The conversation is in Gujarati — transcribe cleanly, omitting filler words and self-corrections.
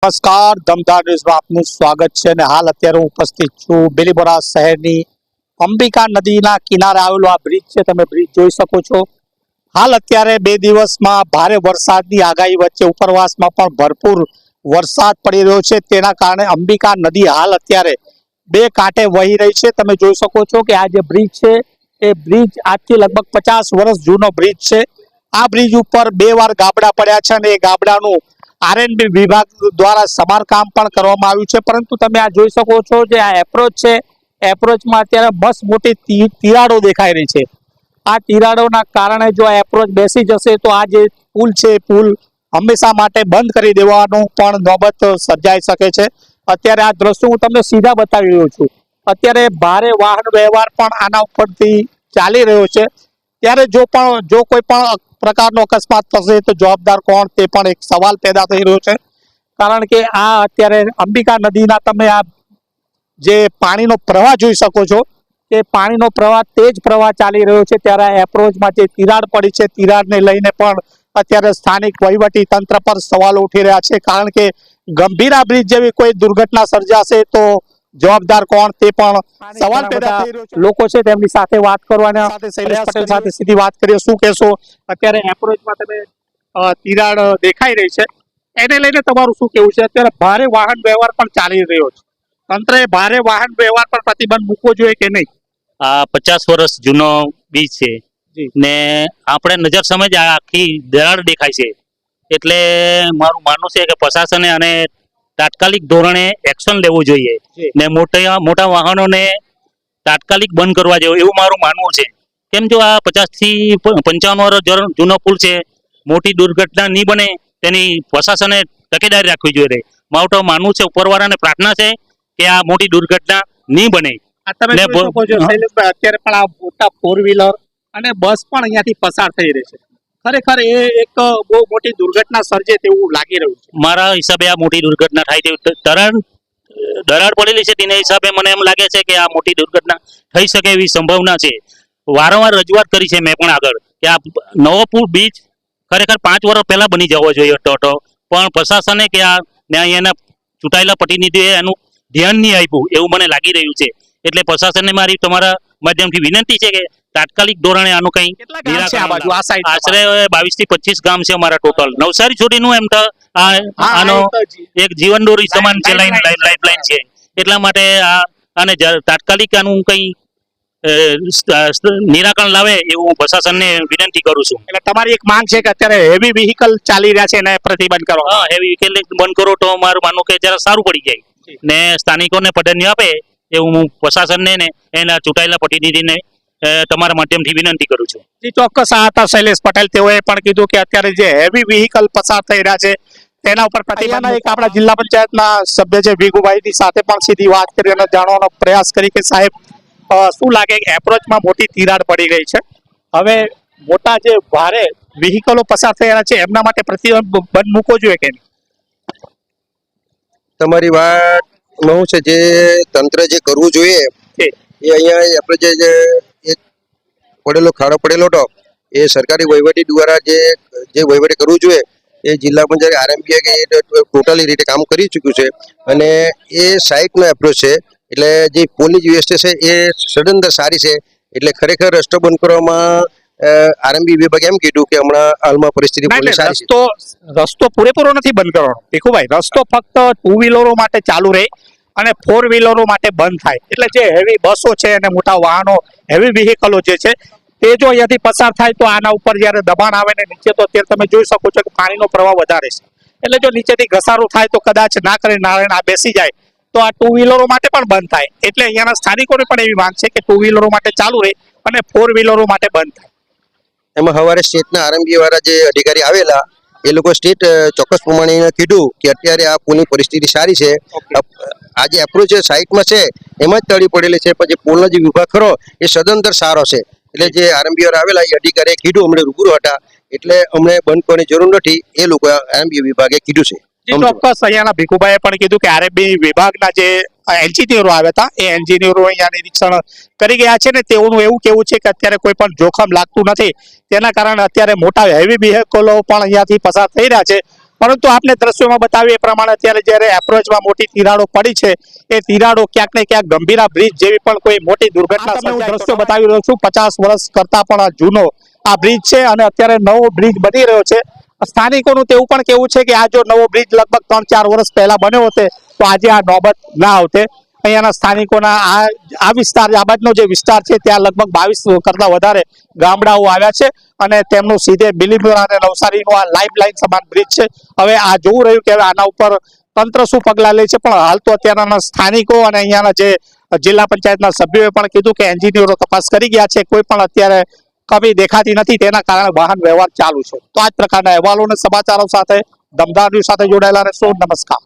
નમસ્કાર, દમદાર ન્યૂઝમાં આપનું સ્વાગત છે અને હાલ અત્યારે હું ઉપસ્થિત છું બેલીબોરા શહેરની અંબિકા નદીના કિનારે આવેલો આ બ્રિજ છે. તમે બ્રિજ જોઈ શકો છો. હાલ અત્યારે 2 દિવસમાં ભારે વરસાદની આગાહી વચ્ચે ઉપરવાસમાં પણ ભરપૂર વરસાદ પડી રહ્યો છે. તેના કારણે અંબિકા નદી હાલ અત્યારે 2 કાંઠે વહી રહી છે. તમે જોઈ શકો છો કે આ જે બ્રિજ છે એ બ્રિજ આજથી લગભગ 50 વર્ષ જૂનો બ્રિજ છે. આ બ્રિજ ઉપર 2 વાર ગાબડા પડ્યા છે અને એ ગાબડાનું આરએનબી વિભાગ દ્વારા સમારકામ પણ કરવામાં આવ્યું છે. પરંતુ તમે આ જોઈ શકો છો જે આ એપ્રોચ છે, એપ્રોચમાં અત્યારે મસ્ત મોટી તિરાડો દેખાઈ રહી છે. આ તિરાડોના કારણે જો આ એપ્રોચ બેસી જશે તો આ જે પુલ છે પુલ હંમેશા માટે બંધ કરી દેવાનું પણ નોબત સર્જાઈ શકે છે. અત્યારે આ દ્રશ્યો હું તમને સીધા બતાવી રહ્યો છું. અત્યારે ભારે વાહન વ્યવહાર પણ આના ઉપરથી ચાલી રહ્યો છે. ત્યારે જો કોઈ પણ પ્રકારનો અકસ્માત થશે તો જવાબદાર કોણ, તે પણ એક સવાલ પેદા થઈ રહ્યો છે. કારણ કે આ અત્યારે અંબિકા નદીના તમે આ જે પાણીનો પ્રવાહ જોઈ શકો છો કે પાણીનો પ્રવાહ તેજ પ્રવાહ ચાલી રહ્યો છે. ત્યારે આ એપ્રોચમાં જે તિરાડ પડી છે, તિરાડને લઈને પણ અત્યારે સ્થાનિક વહીવટી તંત્ર પર સવાલો ઉઠી રહ્યા છે. કારણ કે ગંભીરા બ્રિજ જેવી કોઈ દુર્ઘટના સર્જાશે તો જવાબદાર કોણ, તે પણ સવાલ પેદા થઈ રહ્યો છે. લોકો છે તેમની સાથે વાત કરવાના સાથે શૈલેષ પટેલ સાથે સીધી વાત કરીએ. શું કહેશો? અત્યારે એપ્રોચમાં તમે તિરાડ દેખાઈ રહી છે, એને લઈને તમારું શું કેવું છે? અત્યારે ભારે વાહન વ્યવહાર પણ ચાલી રહ્યો છે. તંત્રએ ભારે વાહન વ્યવહાર પર પ્રતિબંધ મૂકવો જોઈએ કે નહીં? આ 50 વર્ષ જૂનો બીચ છે ને આપણે નજર સામે જ આખી દરાર દેખાય છે. એટલે મારું માનવું છે કે પ્રશાસને આને તાત્કાલિક ધોરણે એક્શન લેવું જોઈએ ને મોટા વાહનોને તાત્કાલિક બંધ કરવા જોઈએ એવું મારું માનવું છે. કેમ જો આ 50 થી 55 વર્ષ જૂનો પુલ છે, મોટી દુર્ઘટના નહીં બને તેની પ્રશાસને તકેદારી રાખવી જોઈએ. મારું તો માનવું છે, ઉપરવાળાને પ્રાર્થના છે કે આ મોટી દુર્ઘટના નહીં બને. તમે જોઈ શકો છો શૈલેષભાઈ, અત્યારે પણ આ મોટા 4 વ્હીલર અને બસ પણ અહીંયાથી પસાર થઈ રહી છે. ખરેખર એ એક બહુ મોટી દુર્ઘટના સર્જે તેવું લાગી રહ્યું છે. મારા હિસાબે આ મોટી દુર્ઘટના થાય તેવું દરાર પડેલી છે તેના હિસાબે મને એમ લાગે છે કે આ મોટી દુર્ઘટના થઈ શકે એવી સંભાવના છે. વારંવાર રજૂઆત કરી છે મેં પણ આગળ કે આ નવો પુલ બીચ ખરેખર 5 વર્ષ પહેલા બની જવો જોઈએ હતો, પણ પ્રશાસને કે આ અહીંયાના ચૂંટાયેલા પ્રતિનિધિએ એનું ધ્યાન નહીં આપ્યું એવું મને લાગી રહ્યું છે. એટલે પ્રશાસનને મારી તમારા માધ્યમથી વિનંતી છે કે તાત્કાલિક ધોરણે આનું કંઈ આશરે 22 થી 25 ગામ છે અમારા ટોટલ. નવસારી છોડીનું એમ તો આનો એક જીવન દોરી સમાન છે, લાઈફલાઈન છે. એટલા માટે આને તાત્કાલિક આનું કંઈ નિરાકરણ લાવે એવું પ્રશાસનને વિનંતી કરું છું. એટલે તમારી એક માંગ છે કે અત્યારે હેવી વ્હીકલ ચાલી રહ્યા છે એને પ્રતિબંધ કરો. હા, હેવી વ્હીકલ બંધ કરો તો મારું માનવું કે જરા સારું પડી જાય ને સ્થાનિકોને પ્રાધાન્ય આપે એવું હું પ્રશાસનને ને એના ચૂંટાયેલા પ્રતિનિધિને તમારા માધ્યમથી વિનંતી કરું છું. જી ચોક્કસ. આ હતા શૈલેષ પટેલ. તેઓએ પણ કીધું કે અત્યારે જે હેવી વ્હીકલ પસાર થઈ રહ્યા છે તેના ઉપર પ્રતિબંધ. એક આપણા જિલ્લા પંચાયતના સભ્ય છે ભીખુભાઈની સાથે પણ સીધી વાત કરી અને જાણવાનો પ્રયાસ કરી કે સાહેબ શું લાગે એપ્રોચમાં મોટી તિરાડ પડી ગઈ છે, હવે મોટા જે ભારે વ્હીકલો પસાર થઈ રહ્યા છે એમના માટે પ્રતિબંધ મૂકવો જોઈએ કે નહીં? તમારી વાત શું છે, જે તંત્ર જે કરવું જોઈએ એ અહીંયા આપણે જે પડેલો ખાડો પડેલો હતો એ સરકારી વહીવટી દ્વારા જે વહીવટી કરવું જોઈએ એ જિલ્લા પંચાયત આરએમબી કે એ ટોટલી રીતે કામ કરી ચૂક્યું છે. અને એ સાઇટનો એપ્રોચ છે એટલે જે પોલીસ વ્યવસ્થા છે એ સદંતર સારી છે. એટલે ખરેખર રસ્તો બંધ કરવામાં આરએમબી વિભાગે એમ કીધું કે હમણાં હાલમાં પરિસ્થિતિ સારી છે. રસ્તો પૂરેપૂરો નથી બંધ કરવાનો ભીખુભાઈ. રસ્તો ફક્ત 2 વ્હીલરો માટે ચાલુ રહે અને 4 વ્હીલરો માટે બંધ થાય. એટલે જે હેવી બસો છે અને મોટા વાહનો હેવી વ્હીકલો જે છે તે જો અહીંયાથી પસાર થાય તો આના ઉપર જ્યારે દબાણ આવે ને નીચે, તો અત્યારે તમે જોઈ શકો છો કે પાણીનો પ્રવાહ વધારે છે. એટલે જો નીચેથી ઘસારો થાય તો કદાચ ના કરે નારાયણ આ બેસી જાય તો આ 2 વ્હીલરો માટે પણ બંધ થાય. એટલે અહીંયાના સ્થાનિકોને પણ એવી માંગ છે કે 2 વ્હીલરો માટે ચાલુ રહે અને 4 વ્હીલરો માટે બંધ થાય. એમાં સવારે સ્ટેટના આરએમબી વાળા જે અધિકારી આવેલા એ લોકો સ્ટેટ ચોક્કસ પ્રમાણે કીધું કે અત્યારે આ પુલની પરિસ્થિતિ સારી છે. આ જે એપ્રોચ સાઇટમાં છે એમાં જ તળી પડેલી છે, પછી પુલનો જે વિભાગ ખરો એ સદંતર સારો છે. એટલે જે આરએમબી વાળા આવેલા એ અધિકારીએ કીધું, અમને રૂબરૂ હતા એટલે અમને બંધ કરવાની જરૂર નથી એ લોકો આરએમબી વિભાગે કીધું છે. ચોક્કસ. અહીંયાના ભીખુભાઈએ પણ કીધું કે આરએમબી વિભાગના જે એન્જિનિયરો આવ્યા હતા એ એન્જિનિયરો અહીંયા નિરીક્ષણ કરી ગયા છે ને તેઓનું એવું કેવું છે કે અત્યારે કોઈ પણ જોખમ લાગતું નથી. તેના કારણે અત્યારે મોટા હેવી વ્હીકલો પણ અહીંયાથી પસાર થઈ રહ્યા છે પરંતુ આપને દ્રશ્યોમાં બતાવ્યું એ પ્રમાણે અત્યારે જ્યારે એપ્રોચમાં મોટી તિરાડો પડી છે એ તિરાડો ક્યાંક ને ક્યાંક ગંભીરા બ્રિજ જેવી પણ કોઈ મોટી દુર્ઘટના તમને હું દ્રશ્યો બતાવી રહ્યો છું. 50 વર્ષ કરતા પણ જૂનો આ બ્રિજ છે અને અત્યારે નવો બ્રિજ બની રહ્યો છે. સ્થાનિકોનું તેવું પણ કેવું છે કે આ જો નવો બ્રિજ લગભગ 3-4 વર્ષ પહેલા બન્યો હોતે તો આજે આ નોબત ના આવતે. અહીંયાના સ્થાનિકોના આ વિસ્તાર આ બાજુનો જે વિસ્તાર છે ત્યાં લગભગ 22 કરતા વધારે ગામડાઓ આવ્યા છે અને તેમનું સીધે બિલીમોરા અને નવસારીનું આ લાઇફ લાઇન સમાન બ્રિજ છે. હવે આ જોવું રહ્યું કે આના ઉપર તંત્ર શું પગલાં લે છે, પણ હાલ તો અત્યારના સ્થાનિકો અને અહીંયાના જે જિલ્લા પંચાયતના સભ્યોએ પણ કીધું કે એન્જિનિયરો તપાસ કરી ગયા છે, કોઈ પણ અત્યારે કમી દેખાતી નથી, તેના કારણે વાહન વ્યવહાર ચાલુ છે. તો આ જ પ્રકારના અહેવાલો અને સમાચારો સાથે દમદાર ન્યૂઝ સાથે જોડાયેલા રહેશો. નમસ્કાર.